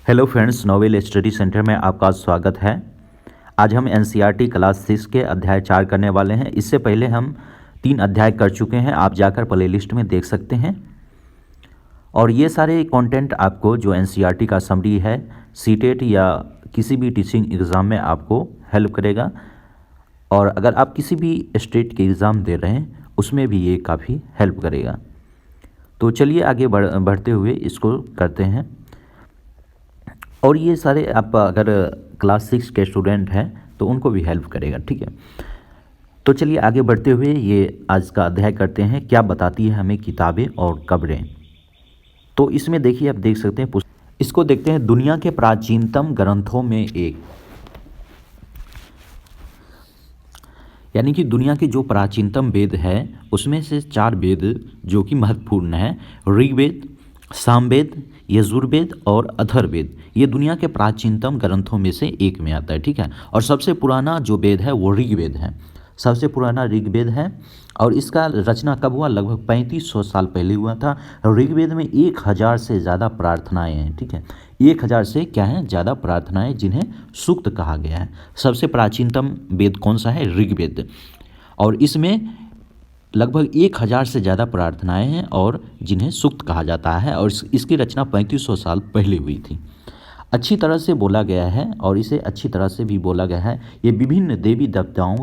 Hello friends, novel study centre में आपका स्वागत है। आज हम एनसीईआरटी क्लास 6 के अध्याय 4 करने वाले हैं। इससे पहले हम 3 अध्याय कर चुके हैं, आप जाकर प्लेलिस्ट में देख सकते हैं। और ये सारे कंटेंट आपको जो एनसीईआरटी का समरी है, सीटेट या किसी भी टीचिंग एग्ज़ाम में आपको हेल्प करेगा। और अगर आप किसी भी स्टेट के एग्ज़ाम दे रहे हैं उसमें भी ये काफ़ी हेल्प करेगा। तो चलिए आगे बढ़ते हुए इसको करते हैं। और ये सारे आप अगर क्लास 6 के स्टूडेंट हैं तो उनको भी हेल्प करेगा, ठीक है। तो चलिए आगे बढ़ते हुए ये आज का अध्याय करते हैं, क्या बताती है हमें किताबें और कब्रें। तो इसमें देखिए, आप देख सकते हैं, इसको देखते हैं, दुनिया के प्राचीनतम ग्रंथों में एक, यानी कि दुनिया के जो प्राचीनतम वेद है उसमें से 4 वेद जो कि महत्वपूर्ण है, ऋग्वेद, सामवेद, यजुर्वेद और अथर्ववेद, ये दुनिया के प्राचीनतम ग्रंथों में से एक में आता है, ठीक है। और सबसे पुराना जो वेद है वो ऋग्वेद है, सबसे पुराना ऋग्वेद है। और इसका रचना कब हुआ? लगभग 3500 साल पहले हुआ था। ऋग्वेद में 1000 से ज़्यादा प्रार्थनाएं हैं, ठीक है। 1000 से क्या है? ज़्यादा प्रार्थनाएं, जिन्हें सूक्त कहा गया है। सबसे प्राचीनतम वेद कौन सा है? ऋग्वेद। और इसमें लगभग 1000 से ज़्यादा प्रार्थनाएं हैं और जिन्हें सूक्त कहा जाता है। और इसकी रचना 3500 साल पहले हुई थी। अच्छी तरह से बोला गया है और इसे अच्छी तरह से भी बोला गया है। ये विभिन्न देवी देवताओं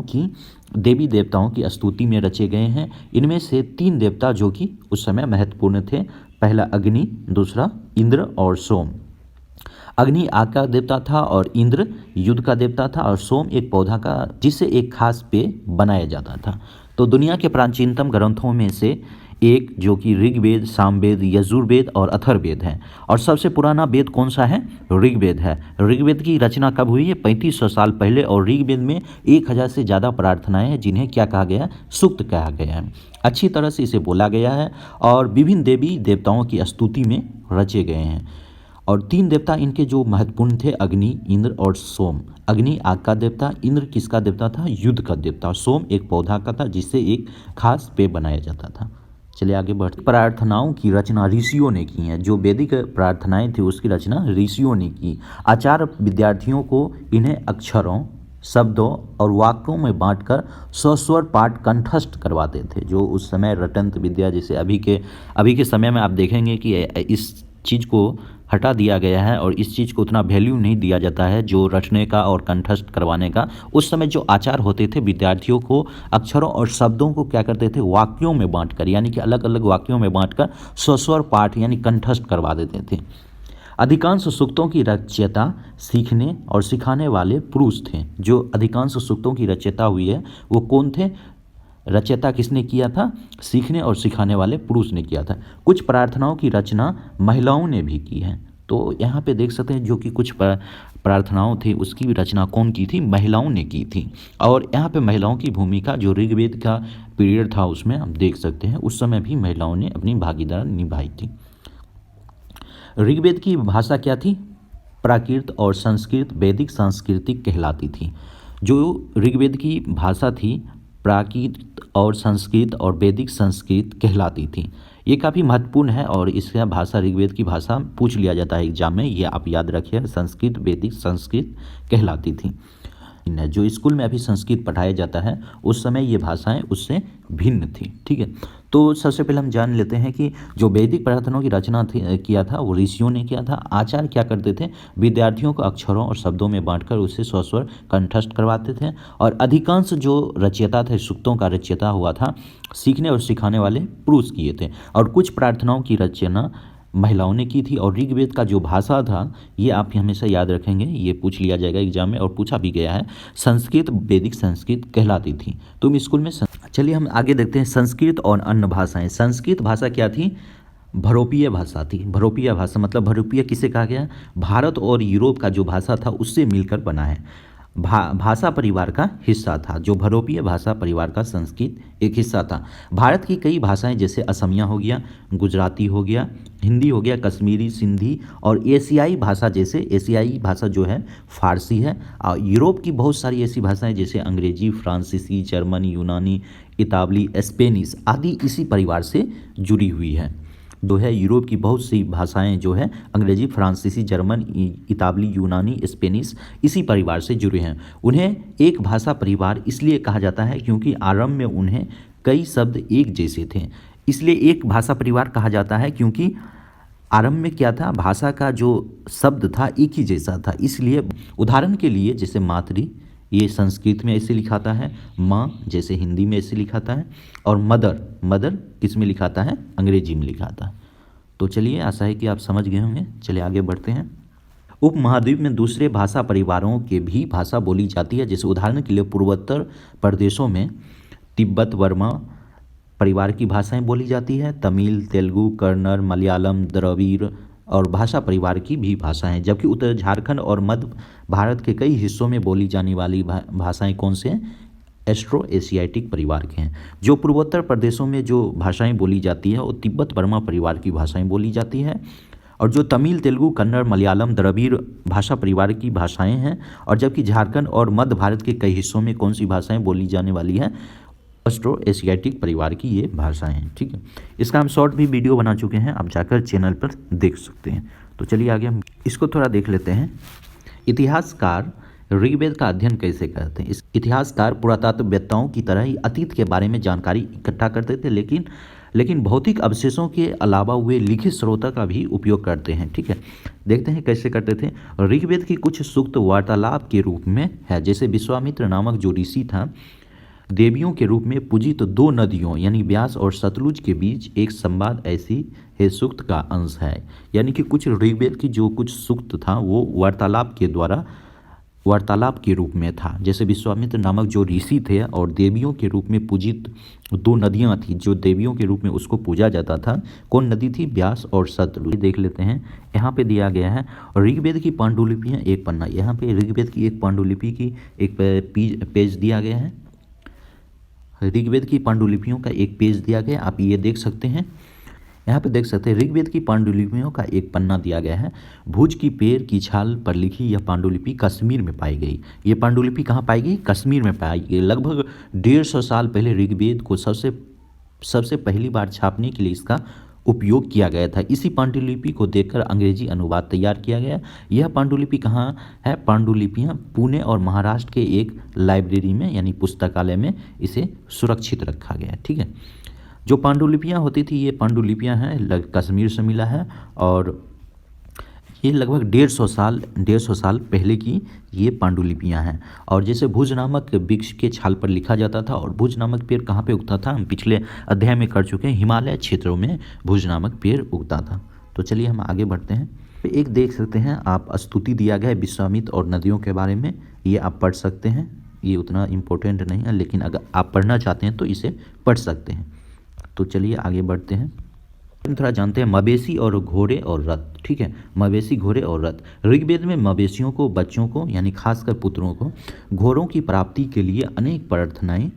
की स्तुति में रचे गए हैं। इनमें से 3 देवता जो कि उस समय महत्वपूर्ण थे, पहला अग्नि, दूसरा इंद्र और सोम। अग्नि आग का देवता था और इंद्र युद्ध का देवता था और सोम एक पौधा का, जिससे एक खास पेय बनाया जाता था। तो दुनिया के प्राचीनतम ग्रंथों में से एक जो कि ऋग्वेद, सामवेद, यजुर्वेद और अथर्ववेद है। और सबसे पुराना वेद कौन सा है? ऋग्वेद है। ऋग्वेद की रचना कब हुई है? 3500 साल पहले। और ऋग्वेद में 1000 से ज़्यादा प्रार्थनाएं हैं, जिन्हें क्या कहा गया है? सूक्त कहा गया है। अच्छी तरह से इसे बोला गया है और विभिन्न देवी देवताओं की स्तुति में रचे गए हैं। और 3 देवता इनके जो महत्वपूर्ण थे, अग्नि, इंद्र और सोम। अग्नि आग का देवता, इंद्र किसका देवता था? युद्ध का देवता। सोम एक पौधा का था, जिससे एक खास पेय बनाया जाता था। चलिए आगे बढ़ते। प्रार्थनाओं की रचना ऋषियों ने की है। जो वैदिक प्रार्थनाएं थी उसकी रचना ऋषियों ने की। आचार्य विद्यार्थियों को इन्हें अक्षरों, शब्दों और वाक्यों में बांटकर सस्वर पाठ कंठस्थ करवाते थे। जो उस समय रटंत विद्या, जैसे अभी के समय में आप देखेंगे कि इस चीज़ को हटा दिया गया है और इस चीज़ को उतना वैल्यू नहीं दिया जाता है, जो रटने का और कंठस्थ करवाने का। उस समय जो आचार होते थे, विद्यार्थियों को अक्षरों और शब्दों को क्या करते थे? वाक्यों में बांटकर, यानी कि अलग अलग वाक्यों में बांटकर सस्वर पाठ यानी कंठस्थ करवा देते थे। अधिकांश सूक्तों की रचयिता सीखने और सिखाने वाले पुरुष थे। जो अधिकांश सूक्तों की रचयिता हुई है वो कौन थे? रचयिता किसने किया था? सीखने और सिखाने वाले पुरुष ने किया था। कुछ प्रार्थनाओं की रचना महिलाओं ने भी की है। तो यहाँ पे देख सकते हैं, जो कि कुछ प्रार्थनाओं थी उसकी भी रचना कौन की थी? महिलाओं ने की थी। और यहाँ पे महिलाओं की भूमिका, जो ऋग्वेद का पीरियड था उसमें हम देख सकते हैं, उस समय भी महिलाओं ने अपनी भागीदारी निभाई थी। ऋग्वेद की भाषा क्या थी? प्राकृत और संस्कृत वैदिक सांस्कृतिक कहलाती थी। जो ऋग्वेद की भाषा थी प्राकृत और संस्कृत और वैदिक संस्कृत कहलाती थी। ये काफ़ी महत्वपूर्ण है और इसका भाषा, ऋग्वेद की भाषा पूछ लिया जाता है एग्जाम में, ये आप याद रखिए। संस्कृत वैदिक संस्कृत कहलाती थी। जो स्कूल में अभी संस्कृत पढ़ाया जाता है उस समय ये भाषाएं उससे भिन्न थी, ठीक है। तो सबसे पहले हम जान लेते हैं कि जो वैदिक प्रार्थनाओं की रचना किया था वो ऋषियों ने किया था। आचार्य क्या करते थे? विद्यार्थियों को अक्षरों और शब्दों में बांटकर उससे स्वस्वर कंठस्थ करवाते थे। और अधिकांश जो रचयिता थे, सूक्तों का रचयिता हुआ था, सीखने और सिखाने वाले पुरुष किए थे। और कुछ प्रार्थनाओं की रचना महिलाओं ने की थी। और ऋग्वेद का जो भाषा था, ये आप हमेशा याद रखेंगे, ये पूछ लिया जाएगा एग्जाम में और पूछा भी गया है, संस्कृत वैदिक संस्कृत कहलाती थी। तुम स्कूल में चलिए हम आगे देखते हैं संस्कृत और अन्य भाषाएं। संस्कृत भाषा क्या थी? भरोपीय भाषा थी। भरोपीय भाषा मतलब, भरोपीय किसे कहा गया? भारत और यूरोप का जो भाषा था उससे मिलकर बना है। भाषा परिवार का हिस्सा था। जो भरोपीय भाषा परिवार का संस्कृत एक हिस्सा था। भारत की कई भाषाएं, जैसे असमिया हो गया, गुजराती हो गया, हिंदी हो गया, कश्मीरी, सिंधी और एशियाई भाषा, जैसे एशियाई भाषा जो है फारसी है। और यूरोप की बहुत सारी ऐसी भाषाएं जैसे अंग्रेजी, फ्रांसीसी, जर्मन, यूनानी, इतालवी, स्पेनिश आदि इसी परिवार से जुड़ी हुई है। जो है यूरोप की बहुत सी भाषाएं जो है अंग्रेजी, फ्रांसीसी, जर्मन, इतालवी, यूनानी, स्पेनिश इसी परिवार से जुड़े हैं। उन्हें एक भाषा परिवार इसलिए कहा जाता है क्योंकि आरंभ में उन्हें कई शब्द एक जैसे थे। इसलिए एक भाषा परिवार कहा जाता है क्योंकि आरंभ में क्या था, भाषा का जो शब्द था एक ही जैसा था। इसलिए उदाहरण के लिए जैसे मातृ, ये संस्कृत में ऐसे लिखाता है, माँ जैसे हिंदी में ऐसे लिखाता है, और मदर किस में लिखाता है, अंग्रेजी में लिखाता है। तो चलिए, आशा है कि आप समझ गए होंगे। चलिए आगे बढ़ते हैं। उपमहाद्वीप में दूसरे भाषा परिवारों के भी भाषा बोली जाती है। जैसे उदाहरण के लिए पूर्वोत्तर प्रदेशों में तिब्बत वर्मा परिवार की भाषाएं बोली जाती है। तमिल, तेलुगु, कन्नड़, मलयालम, द्रविड़ और भाषा परिवार की भी भाषाएं। जबकि उत्तर झारखंड और मध्य भारत के कई हिस्सों में बोली जाने वाली भाषाएं कौन से हैं, एस्ट्रो एशियाटिक परिवार के हैं। जो पूर्वोत्तर प्रदेशों में जो भाषाएं बोली जाती है वो तिब्बत वर्मा परिवार की भाषाएं बोली जाती है। और जो तमिल, तेलुगु, कन्नड़, मलयालम, द्रविड़ भाषा परिवार की भाषाएं हैं। और जबकि झारखंड और मध्य भारत के कई हिस्सों में कौन सी भाषाएं बोली जाने वाली है, ऑस्ट्रो एशियाटिक परिवार की ये भाषाएं हैं। ठीक है, इसका हम शॉर्ट भी वीडियो बना चुके हैं, आप जाकर चैनल पर देख सकते हैं। तो चलिए आगे हम इसको थोड़ा देख लेते हैं। इतिहासकार ऋग्वेद का अध्ययन कैसे करते हैं। इस इतिहासकार पुरातत्ववेत्ताओं की तरह ही अतीत के बारे में जानकारी इकट्ठा करते थे, लेकिन भौतिक अवशेषों के अलावा वे लिखित स्रोतों का भी उपयोग करते हैं। ठीक है, देखते हैं कैसे करते थे। ऋग्वेद की कुछ सूक्त वार्तालाप के रूप में है। जैसे विश्वामित्र नामक जो ऋषि था, देवियों के रूप में पूजित दो नदियों यानी ब्यास और सतलुज के बीच एक संवाद ऐसी है सूक्त का अंश है। यानी कि कुछ ऋग्वेद की जो कुछ सूक्त था वो वार्तालाप के रूप में था। जैसे विश्वामित्र नामक जो ऋषि थे और देवियों के रूप में पूजित दो नदियां थी, जो देवियों के रूप में उसको पूजा जाता था। कौन नदी थी, ब्यास और सतलुज। देख लेते हैं, यहाँ पे दिया गया है ऋग्वेद की पांडुलिपियाँ एक पन्ना। यहाँ पे ऋग्वेद की एक पांडुलिपि की एक पेज दिया गया है। ऋग्वेद की पांडुलिपियों का एक पेज दिया गया, आप ये देख सकते हैं। यहाँ पे देख सकते हैं ऋग्वेद की पांडुलिपियों का एक पन्ना दिया गया है। भुज की पेड़ की छाल पर लिखी यह पांडुलिपि कश्मीर में पाई गई। ये पांडुलिपि कहाँ पाई गई, कश्मीर में पाई गई। लगभग 150 साल पहले ऋग्वेद को सबसे पहली बार छापने के लिए इसका उपयोग किया गया था। इसी पांडुलिपि को देखकर अंग्रेजी अनुवाद तैयार किया गया। यह पांडुलिपि कहाँ है, पांडुलिपियाँ पुणे और महाराष्ट्र के एक लाइब्रेरी में यानी पुस्तकालय में इसे सुरक्षित रखा गया। ठीक है, जो पांडुलिपियाँ होती थी ये पांडुलिपियाँ हैं कश्मीर से मिला है, और ये लगभग 150 साल पहले की ये पांडुलिपियाँ हैं। और जैसे भुज नामक वृक्ष के छाल पर लिखा जाता था। और भुज नामक पेड़ कहाँ पे उगता था, हम पिछले अध्याय में कर चुके हैं, हिमालय क्षेत्रों में भुज नामक पेड़ उगता था। तो चलिए हम आगे बढ़ते हैं। एक देख सकते हैं आप, स्तुति दिया गया है विश्वामित्र और नदियों के बारे में, ये आप पढ़ सकते हैं। ये उतना इम्पोर्टेंट नहीं है, लेकिन अगर आप पढ़ना चाहते हैं तो इसे पढ़ सकते हैं। तो चलिए आगे बढ़ते हैं, थोड़ा जानते हैं मवेशी और घोड़े और रथ। ठीक है, मवेशी, घोड़े और रथ। ऋग्वेद में मवेशियों को, बच्चों को यानी खासकर पुत्रों को घोड़ों की प्राप्ति के लिए अनेक प्रार्थनाएं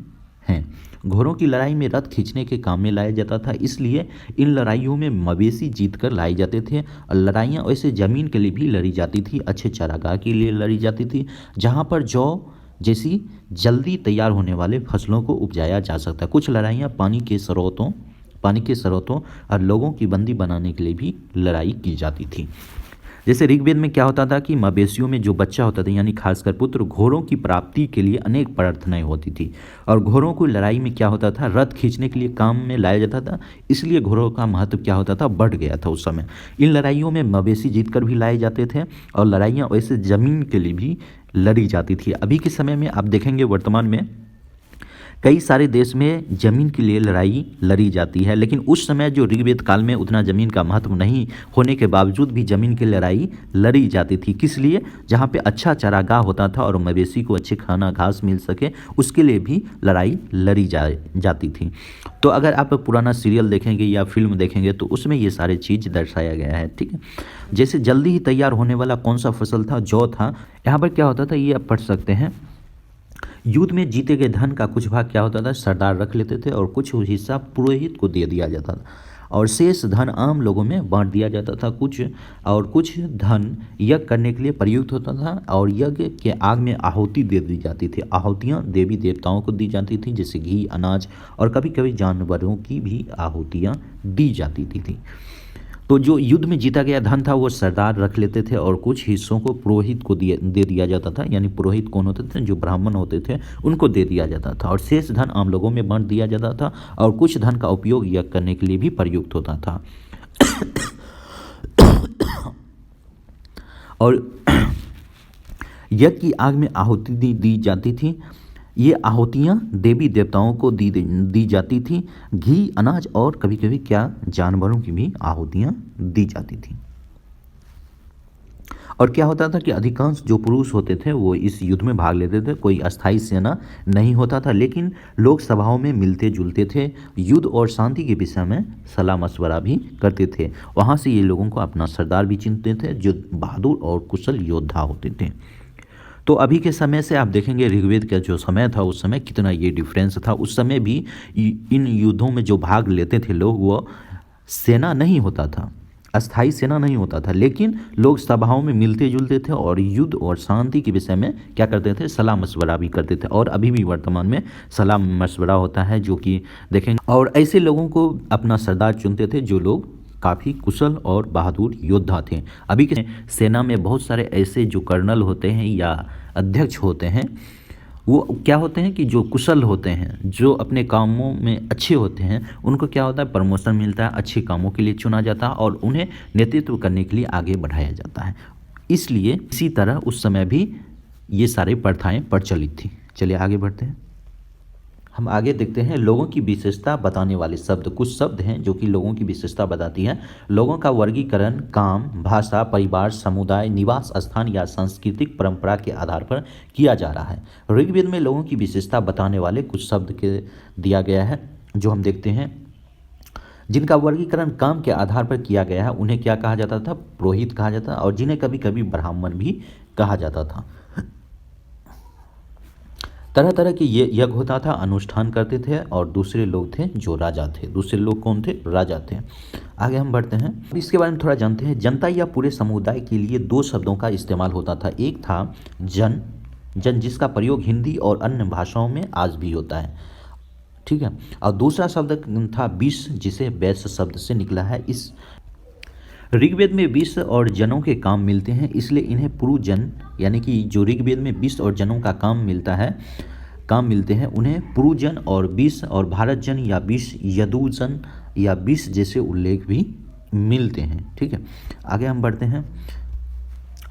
हैं। घोड़ों की लड़ाई में रथ खींचने के काम में लाया जाता था, इसलिए इन लड़ाइयों में मवेशी जीतकर लाए जाते थे। और लड़ाइयाँ वैसे जमीन के लिए भी लड़ी जाती थी, अच्छे चारागाह के लिए लड़ी जाती थी, जहाँ पर जौ जैसी जल्दी तैयार होने वाले फसलों को उपजाया जा सकता। कुछ लड़ाइयाँ पानी के स्रोतों और लोगों की बंदी बनाने के लिए भी लड़ाई की जाती थी। जैसे ऋग्वेद में क्या होता था कि मवेशियों में जो बच्चा होता था यानी खासकर पुत्र, घोड़ों की प्राप्ति के लिए अनेक प्रार्थनाएं होती थी। और घोड़ों को लड़ाई में क्या होता था, रथ खींचने के लिए काम में लाया जाता था, इसलिए घोड़ों का महत्व क्या होता था, बढ़ गया था उस समय। इन लड़ाइयों में मवेशी जीतकर भी लाए जाते थे और लड़ाइयाँ वैसे जमीन के लिए भी लड़ी जाती थी। अभी के समय में आप देखेंगे वर्तमान में कई सारे देश में जमीन के लिए लड़ाई लड़ी जाती है, लेकिन उस समय जो ऋग्वेद काल में उतना जमीन का महत्व नहीं होने के बावजूद भी जमीन की लड़ाई लड़ी जाती थी। किस लिए, जहाँ पे अच्छा चारागाह होता था और मवेशी को अच्छे खाना घास मिल सके, उसके लिए भी लड़ाई लड़ी जाती थी। तो अगर आप पुराना सीरियल देखेंगे या फिल्म देखेंगे तो उसमें ये सारे चीज़ दर्शाया गया है। ठीक है, जैसे जल्दी ही तैयार होने वाला कौन सा फसल था, जौ था। यहाँ पर क्या होता था ये आप पढ़ सकते हैं। युद्ध में जीते गए धन का कुछ भाग क्या होता था, सरदार रख लेते थे और कुछ हिस्सा पुरोहित को दे दिया जाता था और शेष धन आम लोगों में बांट दिया जाता था। कुछ धन यज्ञ करने के लिए प्रयुक्त होता था और यज्ञ के आग में आहुति दे दी जाती थी। आहुतियाँ देवी देवताओं को दी जाती थी, जैसे घी, अनाज और कभी कभी जानवरों की भी आहुतियाँ दी जाती थी। तो जो युद्ध में जीता गया धन था वो सरदार रख लेते थे और कुछ हिस्सों को पुरोहित को दे दिया जाता था। यानी पुरोहित कौन होते थे? जो ब्राह्मण होते थे उनको दे दिया जाता था। और शेष धन आम लोगों में बांट दिया जाता था और कुछ धन का उपयोग यज्ञ करने के लिए भी प्रयुक्त होता था। और यज्ञ की आग में आहुति दी जाती थी। ये आहुतियाँ देवी देवताओं को दी जाती थी। घी, अनाज और कभी कभी क्या जानवरों की भी आहुतियाँ दी जाती थी। और क्या होता था कि अधिकांश जो पुरुष होते थे वो इस युद्ध में भाग लेते थे। कोई अस्थायी सेना नहीं होता था, लेकिन लोग सभाओं में मिलते जुलते थे। युद्ध और शांति के विषय में सलाह मशवरा भी करते थे। वहाँ से ये लोगों को अपना सरदार भी चुनते थे जो बहादुर और कुशल योद्धा होते थे। तो अभी के समय से आप देखेंगे ऋग्वेद का जो समय था उस समय कितना ये डिफरेंस था। उस समय भी इन युद्धों में जो भाग लेते थे लोग, वो सेना नहीं होता था, अस्थाई सेना नहीं होता था, लेकिन लोग सभाओं में मिलते जुलते थे और युद्ध और शांति के विषय में क्या करते थे? सलाह मशवरा भी करते थे। और अभी भी वर्तमान में सलाह मशवरा होता है जो कि देखेंगे। और ऐसे लोगों को अपना सरदार चुनते थे जो लोग काफ़ी कुशल और बहादुर योद्धा थे। अभी के सेना में बहुत सारे ऐसे जो कर्नल होते हैं या अध्यक्ष होते हैं, वो क्या होते हैं कि जो कुशल होते हैं, जो अपने कामों में अच्छे होते हैं, उनको क्या होता है? प्रमोशन मिलता है, अच्छे कामों के लिए चुना जाता है और उन्हें नेतृत्व करने के लिए आगे बढ़ाया जाता है। इसलिए इसी तरह उस समय भी ये सारे प्रथाएं प्रचलित थी। चलिए आगे बढ़ते हैं। हम आगे देखते हैं लोगों की विशेषता बताने वाले शब्द। कुछ शब्द हैं जो कि लोगों की विशेषता बताती हैं। लोगों का वर्गीकरण काम, भाषा, परिवार, समुदाय, निवास स्थान या सांस्कृतिक परंपरा के आधार पर किया जा रहा है। ऋग्वेद में लोगों की विशेषता बताने वाले कुछ शब्द के दिया गया है जो हम देखते हैं। जिनका वर्गीकरण काम के आधार पर किया गया है उन्हें क्या कहा जाता था? पुरोहित कहा जाता, और जिन्हें कभी कभी ब्राह्मण भी कहा जाता था। तरह तरह के ये यज्ञ होता था, अनुष्ठान करते थे, और दूसरे लोग थे जो राजा थे। दूसरे लोग कौन थे? राजा थे। आगे हम बढ़ते हैं, इसके बारे में थोड़ा जानते हैं। जनता या पूरे समुदाय के लिए दो शब्दों का इस्तेमाल होता था। एक था जन जिसका प्रयोग हिंदी और अन्य भाषाओं में आज भी होता है, ठीक है। और दूसरा शब्द था विष, जिसे वैश्य शब्द से निकला है। इस ऋग्वेद में विष और जनों के काम मिलते हैं, इसलिए इन्हें पुरुजन, यानी कि जो ऋग्वेद में विष और जनों का काम मिलते हैं उन्हें पुरुजन और विष, और भारत जन या विष, यदुजन या विष जैसे उल्लेख भी मिलते हैं, ठीक है। आगे हम बढ़ते हैं।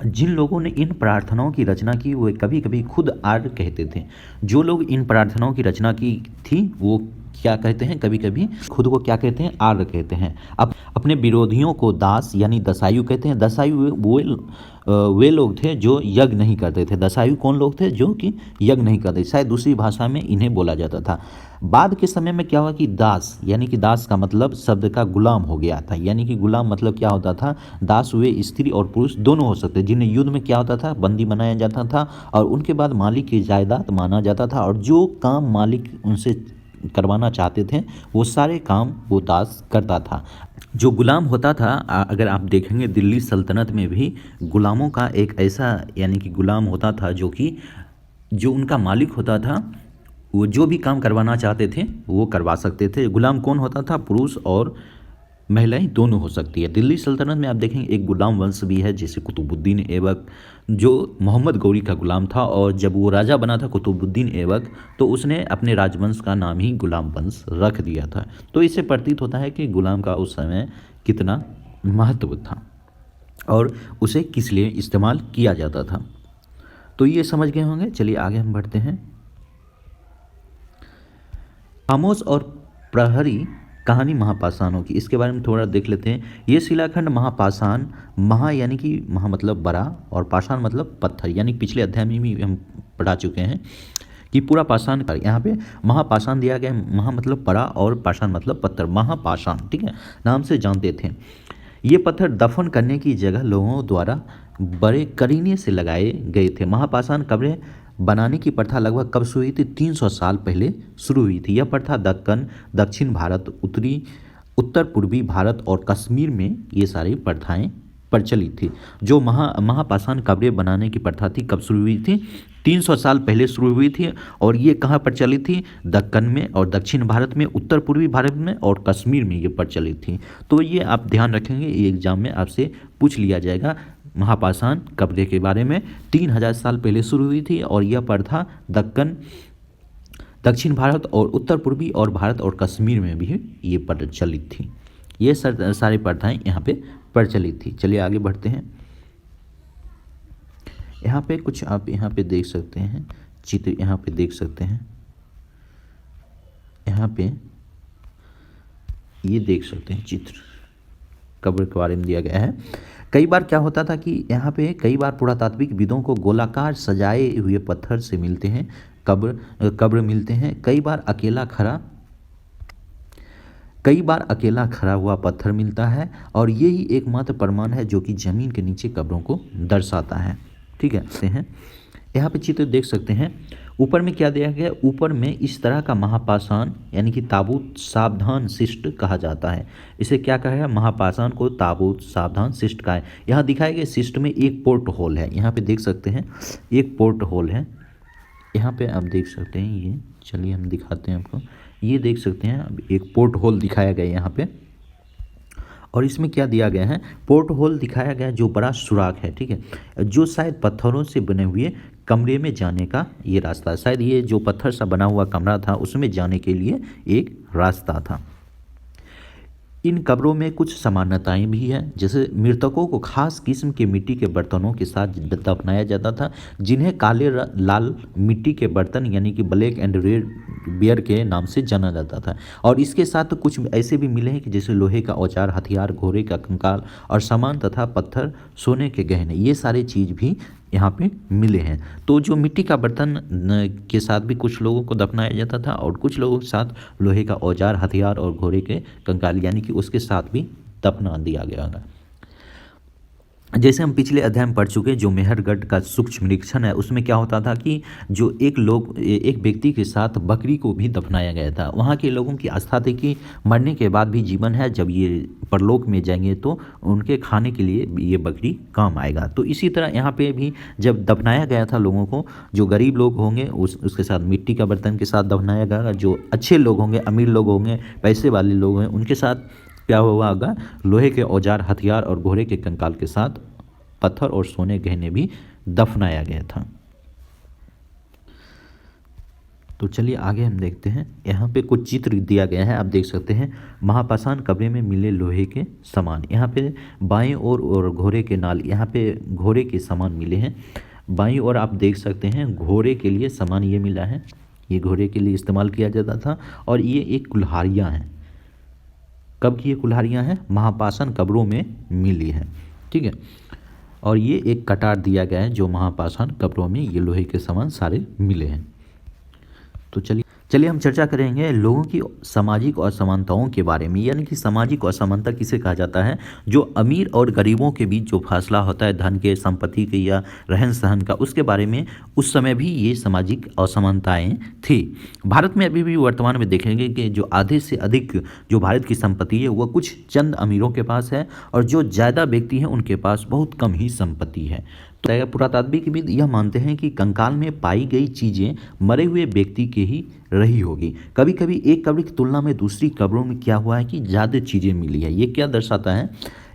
जिन लोगों ने इन प्रार्थनाओं की रचना की वे कभी कभी खुद आर्य कहते थे। जो लोग इन प्रार्थनाओं की रचना की थी वो क्या कहते हैं? कभी कभी खुद को क्या कहते हैं? आर्य कहते हैं। अब अपने विरोधियों को दास यानी दसायु कहते हैं। दसायु वे लोग थे जो यज्ञ नहीं करते थे। दसायु कौन लोग थे? जो कि यज्ञ नहीं करते, शायद दूसरी भाषा में इन्हें बोला जाता था। बाद के समय में क्या हुआ कि दास, यानी कि दास का मतलब शब्द का गुलाम हो गया था। यानी कि गुलाम मतलब क्या होता था? दास वे स्त्री और पुरुष दोनों हो सकते, जिन्हें युद्ध में क्या होता था? बंदी बनाया जाता था और उनके बाद मालिक की जायदाद माना जाता था, और जो काम मालिक उनसे करवाना चाहते थे वो सारे काम वो दास करता था। जो गुलाम होता था, अगर आप देखेंगे दिल्ली सल्तनत में भी गुलामों का एक ऐसा यानी कि गुलाम होता था जो उनका मालिक होता था, वो जो भी काम करवाना चाहते थे वो करवा सकते थे। गुलाम कौन होता था? पुरुष और महिलाएं दोनों हो सकती है। दिल्ली सल्तनत में आप देखेंगे एक गुलाम वंश भी है, जैसे कुतुबुद्दीन ऐबक, जो मोहम्मद गौरी का गुलाम था, और जब वो राजा बना था कुतुबुद्दीन ऐबक, तो उसने अपने राजवंश का नाम ही गुलाम वंश रख दिया था। तो इससे प्रतीत होता है कि गुलाम का उस समय कितना महत्व था और उसे किस लिए इस्तेमाल किया जाता था। तो ये समझ गए होंगे। चलिए आगे हम बढ़ते हैं। खामोश और प्रहरी कहानी महापाषाणों की, इसके बारे में थोड़ा देख लेते हैं। ये शिलाखंड महापाषाण, यानी कि महा मतलब बड़ा और पाषाण मतलब पत्थर, यानी पिछले अध्याय में भी हम पढ़ा चुके हैं कि पूरा पाषाण, यहाँ पे महापाषाण दिया गया। महा मतलब बड़ा और पाषाण मतलब पत्थर, महापाषाण, ठीक है, नाम से जानते थे। ये पत्थर दफन करने की जगह लोगों द्वारा बड़े करीने से लगाए गए थे। महापाषाण कब्रें बनाने की प्रथा लगभग कब शुरू हुई थी? 300 साल पहले शुरू हुई थी। यह प्रथा दक्कन, दक्षिण भारत, उत्तर पूर्वी भारत और कश्मीर में ये सारी प्रथाएं प्रचलित थी। जो महापाषाण कब्रें बनाने की प्रथा थी कब शुरू हुई थी? 300 साल पहले शुरू हुई थी। और ये कहाँ प्रचलित थी? दक्कन में और दक्षिण भारत में, उत्तर पूर्वी भारत में और कश्मीर में ये प्रचलित थी। तो ये आप ध्यान रखेंगे, ये एग्जाम में आपसे पूछ लिया जाएगा। महापाषाण कब्रें के बारे में 3000 साल पहले शुरू हुई थी और यह प्रथा दक्कन, दक्षिण भारत और उत्तर पूर्वी और भारत और कश्मीर में भी ये प्रचलित थी। ये सारी प्रथाएं यहाँ पे प्रचलित थी। चलिए आगे बढ़ते हैं। यहाँ पे कुछ आप यहाँ पे देख सकते हैं चित्र, यहाँ पे देख सकते हैं, यहाँ पे ये देख सकते हैं चित्र कब्र के बारे में दिया गया है। कई बार क्या होता था कि यहाँ पे कई बार पुरातात्विक विदों को गोलाकार सजाए हुए पत्थर से मिलते हैं कब्र मिलते हैं। कई बार अकेला खड़ा हुआ पत्थर मिलता है और यही एकमात्र प्रमाण है जो कि जमीन के नीचे कब्रों को दर्शाता है। ठीक है, यहाँ पे चित्र देख सकते हैं। ऊपर में क्या दिया गया है? ऊपर में इस तरह का महापाषाण यानी कि ताबूत सावधान शिष्ट कहा जाता है। इसे क्या कहा है? महापाषाण को ताबूत सावधान शिष्ट कहा है। यहाँ दिखाए गए शिष्ट में एक पोर्ट होल है। यहाँ पे देख सकते हैं एक पोर्ट होल है। यहाँ पे आप देख सकते हैं ये, चलिए हम दिखाते हैं आपको। ये देख सकते हैं अब एक पोर्ट होल दिखाया गया है यहाँ पे। और इसमें क्या दिया गया है? पोर्ट होल दिखाया गया जो बड़ा सुराख है। ठीक है, जो शायद पत्थरों से बने हुए कमरे में जाने का ये रास्ता है। शायद ये जो पत्थर सा बना हुआ कमरा था उसमें जाने के लिए एक रास्ता था। इन कब्रों में कुछ समानताएं भी हैं, जैसे मृतकों को खास किस्म के मिट्टी के बर्तनों के साथ दफनाया जाता था, जिन्हें काले लाल मिट्टी के बर्तन यानी कि ब्लैक एंड रेड बियर के नाम से जाना जाता था। और इसके साथ कुछ ऐसे भी मिले हैं कि जैसे लोहे का औजार, हथियार, घोड़े का कंकाल और सामान तथा पत्थर, सोने के गहने, ये सारे चीज़ भी यहाँ पे मिले हैं। तो जो मिट्टी का बर्तन के साथ भी कुछ लोगों को दफनाया जाता था और कुछ लोगों के साथ लोहे का औजार, हथियार और घोड़े के कंकाल यानी कि उसके साथ भी दफना दिया गया था। जैसे हम पिछले अध्याय में पढ़ चुके, जो मेहरगढ़ का सूक्ष्म निरीक्षण है उसमें क्या होता था कि जो एक व्यक्ति के साथ बकरी को भी दफनाया गया था। वहाँ के लोगों की आस्था थी कि मरने के बाद भी जीवन है, जब ये परलोक में जाएंगे तो उनके खाने के लिए ये बकरी काम आएगा। तो इसी तरह यहाँ पे भी जब दफनाया गया था लोगों को, जो गरीब लोग होंगे उसके साथ मिट्टी का बर्तन के साथ दफनाया गया, जो अच्छे लोग होंगे, अमीर लोग होंगे, पैसे वाले लोग हैं, उनके साथ क्या हुआ होगा? लोहे के औजार, हथियार और घोड़े के कंकाल के साथ पत्थर और सोने गहने भी दफनाया गया था। तो चलिए आगे हम देखते हैं। यहाँ पे कुछ चित्र दिया गया है, आप देख सकते हैं। महापाषाण कब्र में मिले लोहे के सामान, यहाँ पे बाएं ओर और घोड़े के नाल, यहाँ पे घोड़े के सामान मिले हैं। बाईं ओर आप देख सकते हैं घोड़े के लिए सामान ये मिला है, ये घोड़े के लिए इस्तेमाल किया जाता था। और ये एक कुल्हाड़ियाँ हैं। कब की ये कुल्हाड़ियाँ हैं? महापाषाण कब्रों में मिली है। ठीक है, और ये एक कटार दिया गया है जो महापाषाण कब्रों में ये लोहे के सामान सारे मिले हैं। तो चलिए हम चर्चा करेंगे लोगों की सामाजिक असमानताओं के बारे में, यानी कि सामाजिक असमानता किसे कहा जाता है? जो अमीर और गरीबों के बीच जो फासला होता है धन के, संपत्ति के या रहन सहन का, उसके बारे में उस समय भी ये सामाजिक असमानताएं थी। भारत में अभी भी वर्तमान में देखेंगे कि जो आधे से अधिक जो भारत की संपत्ति है वह कुछ चंद अमीरों के पास है और जो ज़्यादा व्यक्ति हैं उनके पास बहुत कम ही संपत्ति है। तो पुरातात्विकविद यह मानते हैं कि कंकाल में पाई गई चीज़ें मरे हुए व्यक्ति के ही रही होगी। कभी कभी एक कब्र की तुलना में दूसरी कब्रों में क्या हुआ है कि ज़्यादा चीज़ें मिली है। ये क्या दर्शाता है?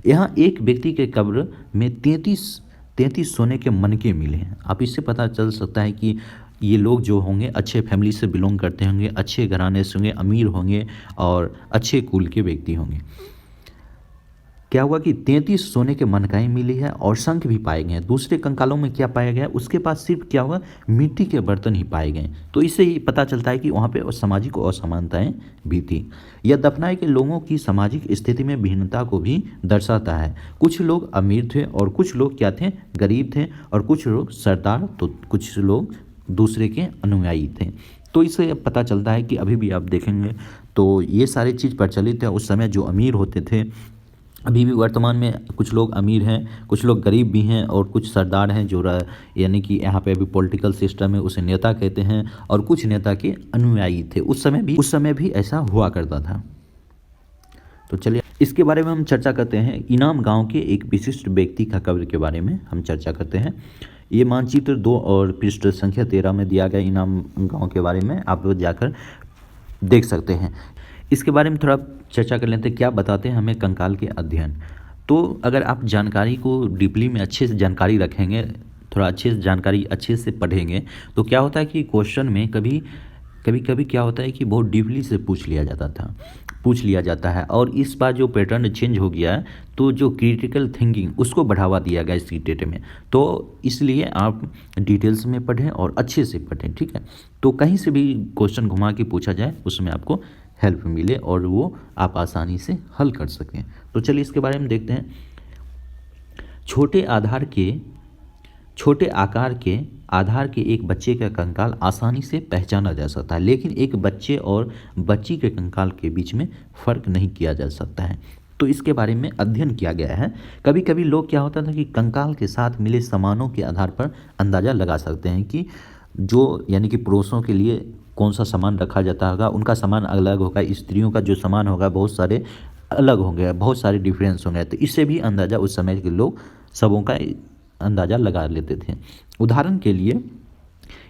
यहाँ एक व्यक्ति के कब्र में 33 सोने के मनके मिले हैं। आप इससे पता चल सकता है कि ये लोग जो होंगे अच्छे फैमिली से बिलोंग करते होंगे, अच्छे घराने से होंगे, अमीर होंगे और अच्छे कुल के व्यक्ति होंगे। क्या हुआ कि 33 सोने के मनकाएं मिली है और शंख भी पाए गए हैं। दूसरे कंकालों में क्या पाया गया? उसके पास सिर्फ क्या हुआ? मिट्टी के बर्तन ही पाए गए। तो इससे ही पता चलता है कि वहाँ पे सामाजिक असमानताएं भी थी। यह दफनाए के लोगों की सामाजिक स्थिति में भिन्नता को भी दर्शाता है। कुछ लोग अमीर थे और कुछ लोग क्या थे? गरीब थे। और कुछ लोग सरदार तो कुछ लोग दूसरे के अनुयायी थे। तो इससे पता चलता है कि अभी भी आप देखेंगे तो ये सारी चीज़ प्रचलित है। उस समय जो अमीर होते थे, अभी भी वर्तमान में कुछ लोग अमीर हैं, कुछ लोग गरीब भी हैं और कुछ सरदार हैं जो यानी कि यहाँ पे अभी पॉलिटिकल सिस्टम है उसे नेता कहते हैं, और कुछ नेता के अनुयायी थे। उस समय भी ऐसा हुआ करता था। तो इसके बारे में हम चर्चा करते हैं। इनाम गांव के एक विशिष्ट व्यक्ति का कब्र के बारे में हम चर्चा करते हैं। ये मानचित्र 2 और पृष्ठ संख्या 13 में दिया गया इनाम गांव के बारे में आप लोग जाकर देख सकते हैं। इसके बारे में थोड़ा चर्चा कर लेते हैं, क्या बताते हैं हमें कंकाल के अध्ययन। तो अगर आप जानकारी को डीपली में अच्छे से जानकारी रखेंगे, थोड़ा अच्छे से जानकारी अच्छे से पढ़ेंगे, तो क्या होता है कि क्वेश्चन में कभी कभी क्या होता है कि बहुत डीपली से पूछ लिया जाता है। और इस बार जो पैटर्न चेंज हो गया है, तो जो क्रिटिकल थिंकिंग उसको बढ़ावा दिया गया इस सीटेट में, तो इसलिए आप डिटेल्स में पढ़ें और अच्छे से पढ़ें, ठीक है। तो कहीं से भी क्वेश्चन घुमा के पूछा जाए उसमें आपको हेल्प मिले और वो आप आसानी से हल कर सकें। तो चलिए इसके बारे में देखते हैं। छोटे आकार के आधार के एक बच्चे का कंकाल आसानी से पहचाना जा सकता है, लेकिन एक बच्चे और बच्ची के कंकाल के बीच में फ़र्क नहीं किया जा सकता है। तो इसके बारे में अध्ययन किया गया है। कभी कभी लोग क्या होता था कि कंकाल के साथ मिले सामानों के आधार पर अंदाज़ा लगा सकते हैं कि जो यानी कि पुरुषों के लिए कौन सा सामान रखा जाता होगा, उनका सामान अलग होगा, स्त्रियों का जो सामान होगा बहुत सारे अलग होंगे, बहुत सारे डिफरेंस होंगे। तो इससे भी अंदाज़ा उस समय के लोग सबों का अंदाज़ा लगा लेते थे। उदाहरण के लिए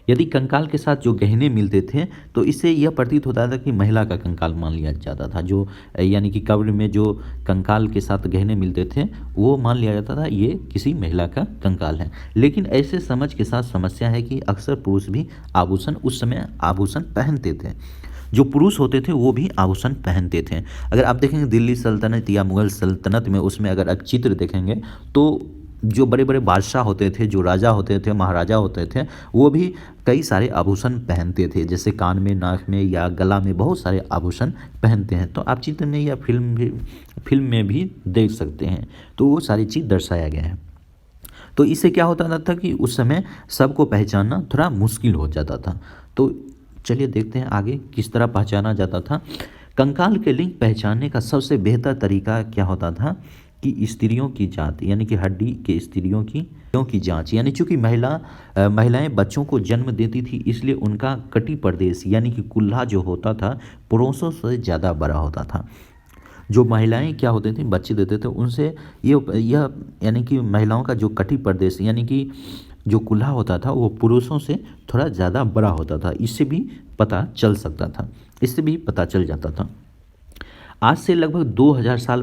यदि कंकाल के साथ जो गहने मिलते थे तो इससे यह प्रतीत होता था कि महिला का कंकाल मान लिया जाता था। जो यानी कि कब्र में जो कंकाल के साथ गहने मिलते थे वो मान लिया जाता था ये किसी महिला का कंकाल है। लेकिन ऐसे समझ के साथ समस्या है कि अक्सर पुरुष भी आभूषण उस समय आभूषण पहनते थे। जो पुरुष होते थे वो भी आभूषण पहनते थे। अगर आप देखेंगे दिल्ली सल्तनत या मुग़ल सल्तनत में, उसमें अगर आप चित्र देखेंगे तो जो बड़े बड़े बादशाह होते थे, जो राजा होते थे, महाराजा होते थे, वो भी कई सारे आभूषण पहनते थे, जैसे कान में, नाक में या गला में बहुत सारे आभूषण पहनते हैं। तो आप चित्र में या फिल्म में भी देख सकते हैं। तो वो सारी चीज़ दर्शाया गया है। तो इससे क्या होता था कि उस समय सबको पहचानना थोड़ा मुश्किल हो जाता था। तो चलिए देखते हैं आगे किस तरह पहचाना जाता था। कंकाल के लिंग पहचानने का सबसे बेहतर तरीका क्या होता था कि स्त्रियों की जात यानी कि हड्डी के स्त्रियों की जांच, यानी चूँकि महिलाएं बच्चों को जन्म देती थी, इसलिए उनका कटी प्रदेश यानी कि कुल्ला जो होता था पुरुषों से ज़्यादा बड़ा होता था। जो महिलाएं क्या होते थे बच्चे देते थे, उनसे यह यानी कि महिलाओं का जो कटी प्रदेश यानी कि जो कुल्ला होता था वो पुरुषों से थोड़ा ज़्यादा बड़ा होता था। इससे भी पता चल सकता था, इससे भी पता चल जाता था। आज से लगभग 2000 साल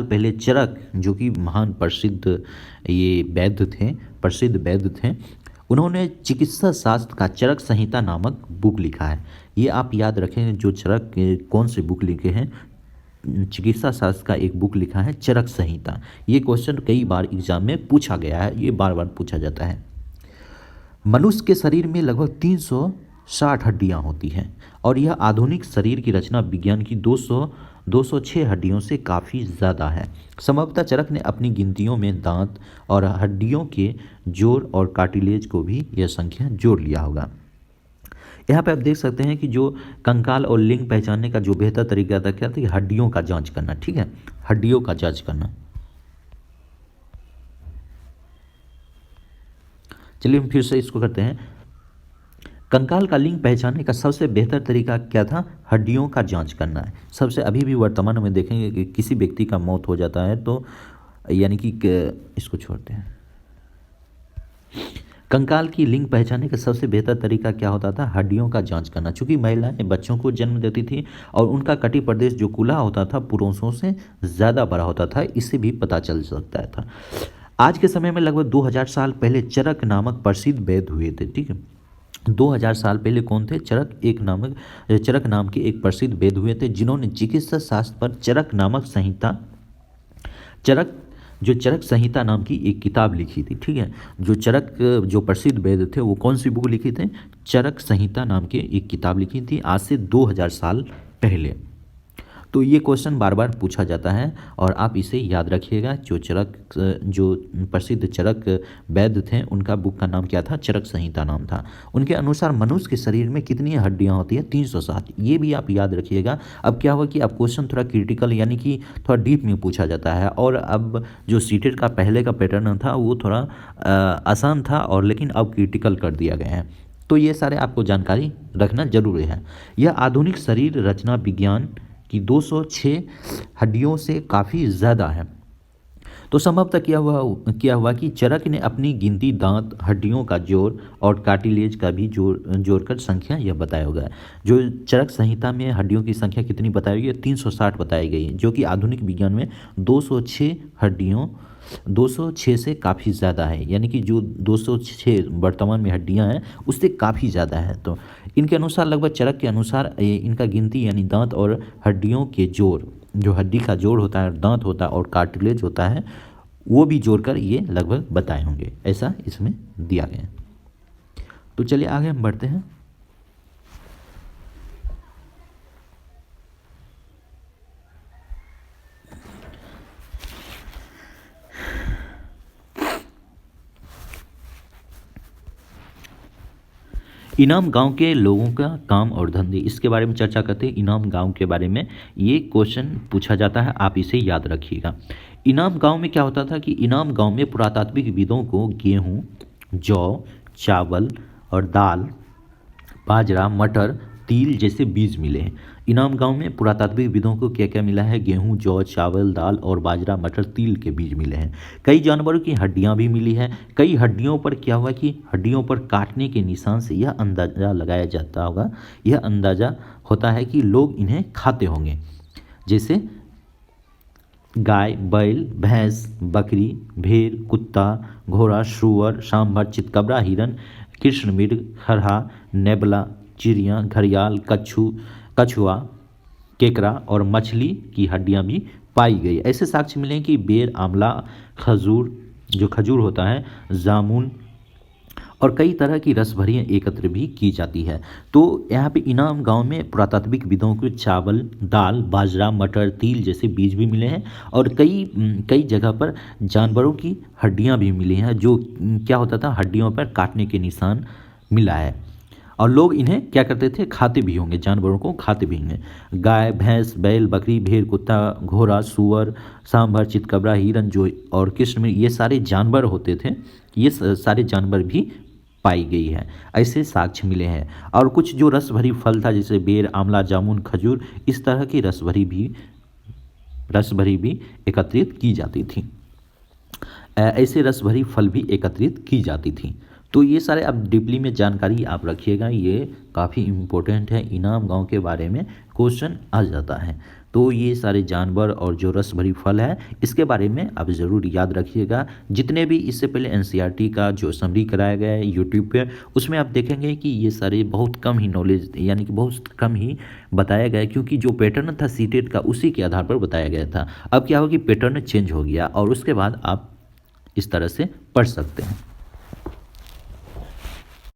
पहले चरक जो कि महान प्रसिद्ध वैद्य थे, उन्होंने चिकित्सा शास्त्र का चरक संहिता नामक बुक लिखा है। ये आप याद रखें, जो चरक कौन से बुक लिखे हैं, चिकित्सा शास्त्र का एक बुक लिखा है चरक संहिता। ये क्वेश्चन कई बार एग्जाम में पूछा गया है, ये बार बार पूछा जाता है। मनुष्य के शरीर में लगभग 360 हड्डियां होती हैं और यह आधुनिक शरीर की रचना विज्ञान की 206 हड्डियों से काफ़ी ज़्यादा है। संभवतः चरक ने अपनी गिनतियों में दांत और हड्डियों के जोड़ और कार्टिलेज को भी यह संख्या जोड़ लिया होगा। यहाँ पे आप देख सकते हैं कि जो कंकाल और लिंग पहचानने का जो बेहतर तरीका था क्या था कि हड्डियों का जांच करना, ठीक है, हड्डियों का जांच करना। चलिए हम फिर से इसको करते हैं। कंकाल का लिंग पहचानने का सबसे बेहतर तरीका क्या था? हड्डियों का जांच करना है। सबसे अभी भी वर्तमान में देखेंगे कि किसी व्यक्ति का मौत हो जाता है तो यानी कि इसको छोड़ते हैं। कंकाल की लिंग पहचानने का सबसे बेहतर तरीका क्या होता था? हड्डियों का जांच करना। चूंकि महिलाएं बच्चों को जन्म देती थी और उनका कटी प्रदेश जो खुला होता था पुरुषों से ज़्यादा बड़ा होता था, इससे भी पता चल सकता था। आज के समय में लगभग 2000 साल पहले चरक नामक प्रसिद्ध वैद्य हुए थे, ठीक है। 2000 साल पहले कौन थे? चरक नाम के एक प्रसिद्ध वैद्य हुए थे जिन्होंने चिकित्सा शास्त्र पर चरक संहिता नाम की एक किताब लिखी थी, ठीक है। जो प्रसिद्ध वैद्य थे वो कौन सी बुक लिखी थे? चरक संहिता नाम की एक किताब लिखी थी आज से 2000 साल पहले। तो ये क्वेश्चन बार बार पूछा जाता है और आप इसे याद रखिएगा। जो प्रसिद्ध चरक वैद्य थे उनका बुक का नाम क्या था? चरक संहिता नाम था। उनके अनुसार मनुष्य के शरीर में कितनी हड्डियां होती है? 360। ये भी आप याद रखिएगा। अब क्या हुआ कि अब क्वेश्चन थोड़ा क्रिटिकल यानी कि थोड़ा डीप में पूछा जाता है और अब जो सीटेट का पहले का पैटर्न था वो थोड़ा आसान था और लेकिन अब क्रिटिकल कर दिया गया है। तो ये सारे आपको जानकारी रखना जरूरी है। यह आधुनिक शरीर रचना विज्ञान की 206 हड्डियों से काफ़ी ज़्यादा है। तो संभवतः क्या हुआ कि चरक ने अपनी गिनती दांत, हड्डियों का जोड़ और कार्टिलेज का भी जोड़कर संख्या यह बताया होगा। जो चरक संहिता में हड्डियों की संख्या कितनी बताई गई है, 360 बताई गई है, जो कि आधुनिक विज्ञान में 206 से काफ़ी ज़्यादा है। यानी कि जो 206 वर्तमान में हड्डियां हैं उससे काफ़ी ज़्यादा है। तो इनके अनुसार, लगभग चरक के अनुसार, इनका गिनती यानी दांत और हड्डियों के जोड़, जो हड्डी का जोड़ होता है, दांत होता है और कार्टिलेज होता है, वो भी जोड़कर ये लगभग बताए होंगे, ऐसा इसमें दिया गया है। तो चलिए आगे हम बढ़ते हैं। इनाम गांव के लोगों का काम और धंधे, इसके बारे में चर्चा करते हैं। इनाम गांव के बारे में ये क्वेश्चन पूछा जाता है, आप इसे याद रखिएगा। इनाम गांव में क्या होता था कि इनाम गांव में पुरातात्विक विदों को गेहूं, जौ, चावल और दाल, बाजरा, मटर, तिल जैसे बीज मिले हैं। इनाम गांव में पुरातात्विक विदों को क्या क्या मिला है? गेहूं, जौ, चावल, दाल और बाजरा, मटर, तिल के बीज मिले हैं। कई जानवरों की हड्डियां भी मिली है। कई हड्डियों पर क्या हुआ कि हड्डियों पर काटने के निशान से यह अंदाजा लगाया जाता होगा, यह अंदाजा होता है कि लोग इन्हें खाते होंगे। जैसे गाय, बैल, भैंस, बकरी, भेड़, कुत्ता, घोड़ा, सूअर, सांभर, चितकबरा, हिरन, कृष्णमृग, खरहा, नेबला, चिड़िया, घड़ियाल, कछुआ, केकड़ा और मछली की हड्डियां भी पाई गई। ऐसे साक्ष्य मिले कि बेर, आंवला, खजूर, जो खजूर होता है, जामुन और कई तरह की रस भरियाँ एकत्र भी की जाती है। तो यहाँ पे इनाम गांव में पुरातात्विक विदों को चावल, दाल, बाजरा, मटर, तिल जैसे बीज भी मिले हैं और कई जगह पर जानवरों की हड्डियाँ भी मिली हैं, जो क्या होता था, हड्डियों पर काटने के निशान मिला है और लोग इन्हें क्या करते थे, खाते भी होंगे, जानवरों को खाते भी होंगे। गाय, भैंस, बैल, बकरी, भेड़, कुत्ता, घोड़ा, सूअर, सांभर, चितकबरा, हिरन जो और कृष्ण में, ये सारे जानवर होते थे, ये सारे जानवर भी पाई गई है, ऐसे साक्ष्य मिले हैं। और कुछ जो रस भरी फल था, जैसे बेर, आंवला, जामुन, खजूर, इस तरह की रस भरी भी एकत्रित की जाती थी। ऐसे रस भरी फल भी एकत्रित की जाती थी। तो ये सारे अब डीपली में जानकारी आप रखिएगा, ये काफ़ी इम्पोर्टेंट है। इनाम गांव के बारे में क्वेश्चन आ जाता है। तो ये सारे जानवर और जो रस भरी फल है, इसके बारे में आप ज़रूर याद रखिएगा। जितने भी इससे पहले एनसीईआरटी का जो समरी कराया गया है यूट्यूब पे, उसमें आप देखेंगे कि ये सारे बहुत कम ही नॉलेज, यानी कि बहुत कम ही बताया गया है, क्योंकि जो पैटर्न था सीटेट का, उसी के आधार पर बताया गया था। अब क्या हो कि पैटर्न चेंज हो गया और उसके बाद आप इस तरह से पढ़ सकते हैं।